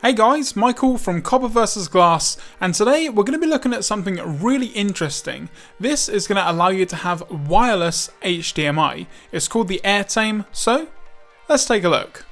Hey guys, Michael from Copper vs Glass, and today we're going to be looking at something really interesting. This is going to allow you to have wireless HDMI. It's called the Airtame, so let's take a look.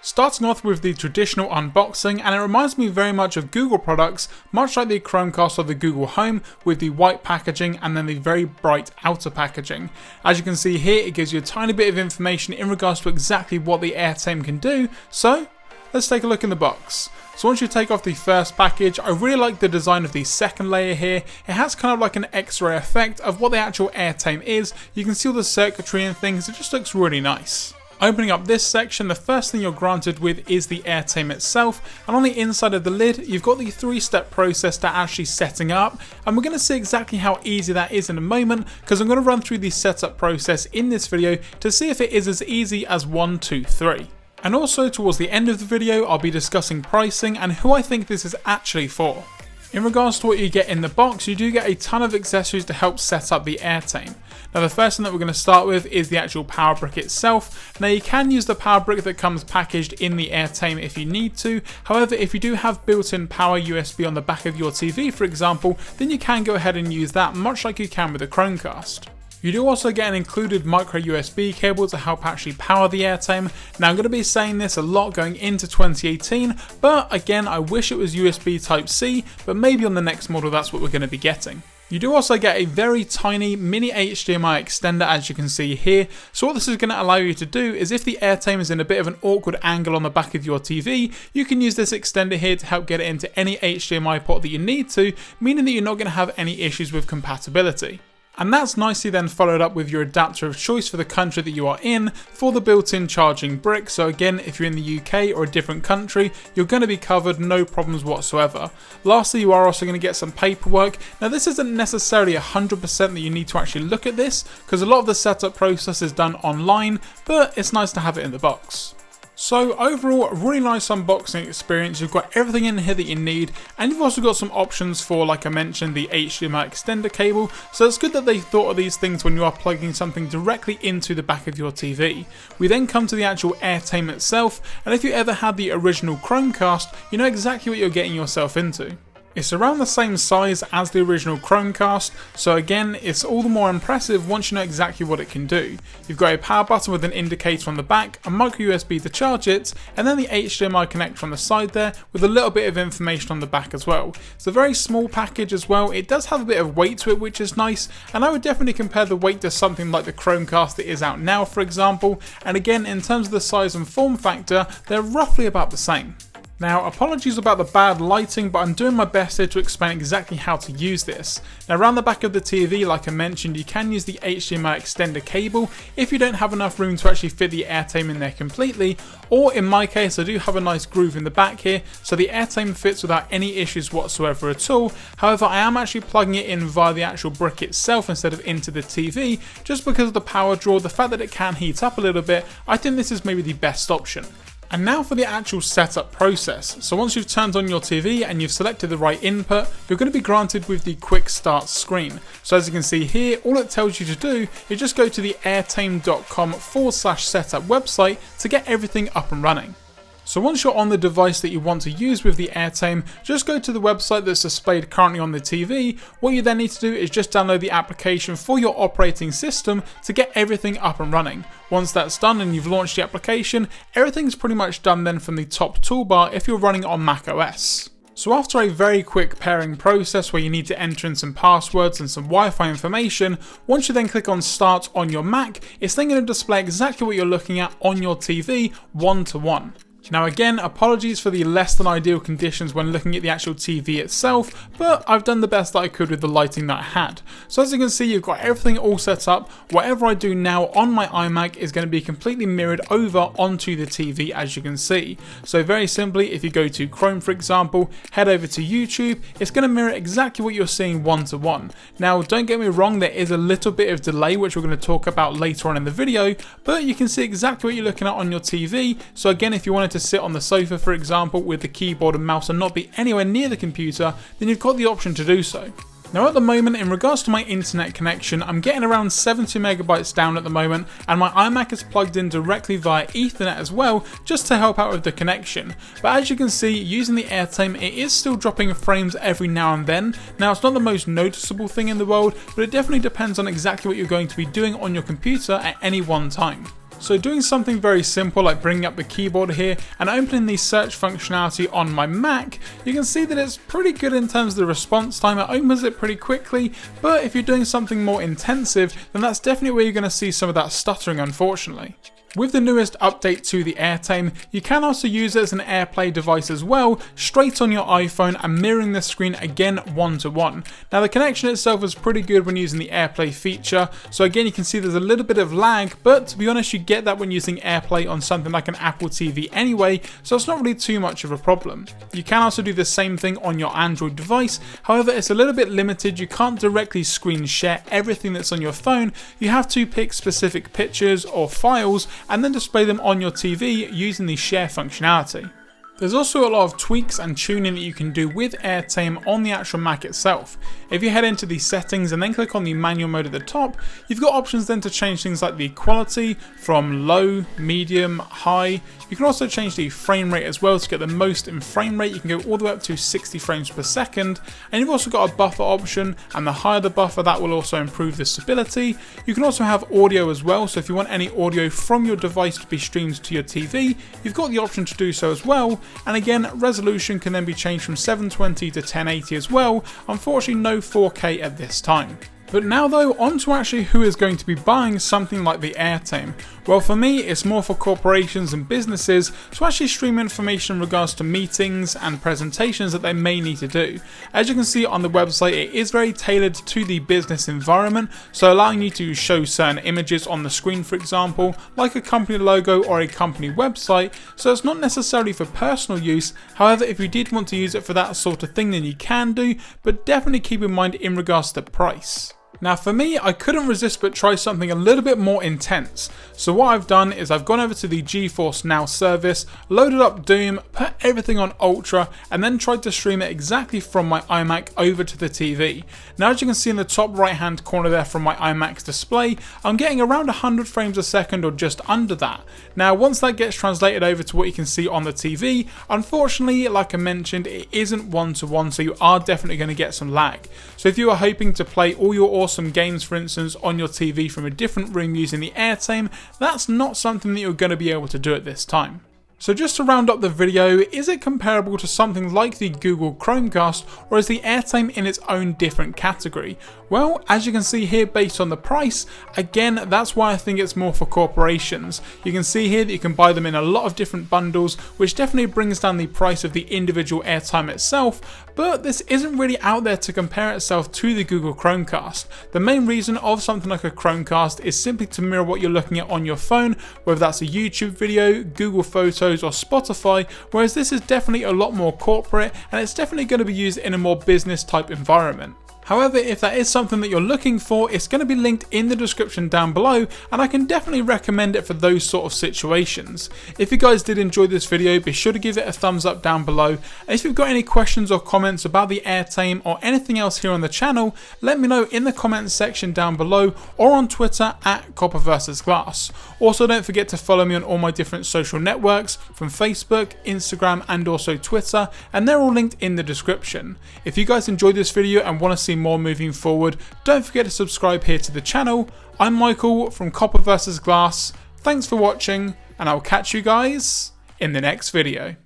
Starting off with the traditional unboxing, and it reminds me very much of Google products, much like the Chromecast or the Google Home, with the white packaging and then the very bright outer packaging. As you can see here, it gives you a tiny bit of information in regards to exactly what the Airtame can do, so let's take a look in the box. So once you take off the first package, I really like the design of the second layer here. It has kind of like an X-ray effect of what the actual Airtame is. You can see all the circuitry and things, it just looks really nice. Opening up this section, the first thing you're granted with is the Airtame itself, and on the inside of the lid you've got the 3-step process to actually setting up, and we're going to see exactly how easy that is in a moment, because I'm going to run through the setup process in this video to see if it is as easy as 1, 2, 3. And also towards the end of the video I'll be discussing pricing and who I think this is actually for. In regards to what you get in the box, you do get a ton of accessories to help set up the Airtame. Now the first thing that we're going to start with is the actual power brick itself. Now you can use the power brick that comes packaged in the Airtame if you need to. However, if you do have built-in power USB on the back of your TV for example, then you can go ahead and use that much like you can with the Chromecast. You do also get an included micro USB cable to help actually power the Airtame. Now I'm going to be saying this a lot going into 2018, but again I wish it was USB Type-C, but maybe on the next model that's what we're going to be getting. You do also get a very tiny mini HDMI extender as you can see here. So what this is going to allow you to do is if the Airtame is in a bit of an awkward angle on the back of your TV, you can use this extender here to help get it into any HDMI port that you need to, meaning that you're not going to have any issues with compatibility. And that's nicely then followed up with your adapter of choice for the country that you are in for the built-in charging brick. So again, if you're in the UK or a different country, you're going to be covered, no problems whatsoever. Lastly, you are also going to get some paperwork. Now this isn't necessarily 100% that you need to actually look at this, because a lot of the setup process is done online, but it's nice to have it in the box. So overall, a really nice unboxing experience. You've got everything in here that you need, and you've also got some options for, like I mentioned, the HDMI extender cable. So it's good that they thought of these things when you are plugging something directly into the back of your TV. We then come to the actual Airtame itself, and if you ever had the original Chromecast, you know exactly what you're getting yourself into. It's around the same size as the original Chromecast, so again, it's all the more impressive once you know exactly what it can do. You've got a power button with an indicator on the back, a micro USB to charge it, and then the HDMI connector on the side there with a little bit of information on the back as well. It's a very small package as well. It does have a bit of weight to it, which is nice, and I would definitely compare the weight to something like the Chromecast that is out now, for example, and again, in terms of the size and form factor, they're roughly about the same. Now, apologies about the bad lighting, but I'm doing my best here to explain exactly how to use this. Now, around the back of the TV, like I mentioned, you can use the HDMI extender cable if you don't have enough room to actually fit the Airtame in there completely, or in my case, I do have a nice groove in the back here, so the Airtame fits without any issues whatsoever at all. However, I am actually plugging it in via the actual brick itself instead of into the TV, just because of the power draw, the fact that it can heat up a little bit. I think this is maybe the best option. And now for the actual setup process. So once you've turned on your TV and you've selected the right input, you're going to be granted with the quick start screen. So as you can see here, all it tells you to do is just go to the airtame.com/setup website to get everything up and running. So once you're on the device that you want to use with the Airtame, just go to the website that's displayed currently on the TV. What you then need to do is just download the application for your operating system to get everything up and running. Once that's done and you've launched the application, everything's pretty much done then from the top toolbar if you're running on Mac OS. So after a very quick pairing process where you need to enter in some passwords and some Wi-Fi information, once you then click on Start on your Mac, it's then going to display exactly what you're looking at on your TV, one-to-one. Now again, apologies for the less than ideal conditions when looking at the actual TV itself, but I've done the best that I could with the lighting that I had. So as you can see, you've got everything all set up. Whatever I do now on my iMac is going to be completely mirrored over onto the TV, as you can see. So very simply, if you go to Chrome for example, head over to YouTube, it's going to mirror exactly what you're seeing one-to-one. Now don't get me wrong, there is a little bit of delay which we're going to talk about later on in the video, but you can see exactly what you're looking at on your TV. So again, if you wanted to sit on the sofa for example with the keyboard and mouse and not be anywhere near the computer, then you've got the option to do so. Now at the moment, in regards to my internet connection, I'm getting around 70 megabytes down at the moment, and my iMac is plugged in directly via Ethernet as well, just to help out with the connection. But as you can see, using the Airtame, it is still dropping frames every now and then. Now it's not the most noticeable thing in the world, but it definitely depends on exactly what you're going to be doing on your computer at any one time. So doing something very simple like bringing up the keyboard here and opening the search functionality on my Mac, you can see that it's pretty good in terms of the response time. It opens it pretty quickly, but if you're doing something more intensive, then that's definitely where you're going to see some of that stuttering, unfortunately. With the newest update to the Airtame, you can also use it as an AirPlay device as well, straight on your iPhone and mirroring the screen again one-to-one. Now the connection itself is pretty good when using the AirPlay feature, so again you can see there's a little bit of lag, but to be honest you get that when using AirPlay on something like an Apple TV anyway, so it's not really too much of a problem. You can also do the same thing on your Android device, however it's a little bit limited. You can't directly screen share everything that's on your phone. You have to pick specific pictures or files and then display them on your TV using the share functionality. There's also a lot of tweaks and tuning that you can do with Airtame on the actual Mac itself. If you head into the settings and then click on the manual mode at the top, you've got options then to change things like the quality from low, medium, high. You can also change the frame rate as well to get the most in frame rate. You can go all the way up to 60 frames per second. And you've also got a buffer option, and the higher the buffer, that will also improve the stability. You can also have audio as well, so if you want any audio from your device to be streamed to your TV, you've got the option to do so as well. And again, resolution can then be changed from 720 to 1080 as well. Unfortunately, no 4K at this time. But now though, on to actually who is going to be buying something like the Airtame. Well, for me, it's more for corporations and businesses to actually stream information in regards to meetings and presentations that they may need to do. As you can see on the website, it is very tailored to the business environment, so allowing you to show certain images on the screen, for example, like a company logo or a company website, so it's not necessarily for personal use. However, if you did want to use it for that sort of thing, then you can do, but definitely keep in mind in regards to price. Now for me, I couldn't resist but try something a little bit more intense. So what I've done is I've gone over to the GeForce Now service, loaded up Doom, put everything on Ultra, and then tried to stream it exactly from my iMac over to the TV. Now as you can see in the top right hand corner there from my iMac's display, I'm getting around 100 frames a second or just under that. Now once that gets translated over to what you can see on the TV, unfortunately, like I mentioned, it isn't one-to-one, so you are definitely going to get some lag. So if you are hoping to play all your awesome games, for instance, on your TV from a different room using the Airtame, that's not something that you're going to be able to do at this time. So just to round up the video, is it comparable to something like the Google Chromecast, or is the Airtame in its own different category? Well, as you can see here based on the price, again, that's why I think it's more for corporations. You can see here that you can buy them in a lot of different bundles, which definitely brings down the price of the individual Airtame itself, but this isn't really out there to compare itself to the Google Chromecast. The main reason of something like a Chromecast is simply to mirror what you're looking at on your phone, whether that's a YouTube video, Google Photos, or Spotify, whereas this is definitely a lot more corporate and it's definitely going to be used in a more business type environment. However, if that is something that you're looking for, it's going to be linked in the description down below, and I can definitely recommend it for those sort of situations. If you guys did enjoy this video, be sure to give it a thumbs up down below, and if you've got any questions or comments about the Airtame or anything else here on the channel, let me know in the comments section down below or on Twitter at CopperVersusGlass. Also, don't forget to follow me on all my different social networks from Facebook, Instagram, and also Twitter, and they're all linked in the description. If you guys enjoyed this video and want to see more moving forward, don't forget to subscribe here to the channel. I'm Michael from Copper vs Glass. Thanks for watching, and I'll catch you guys in the next video.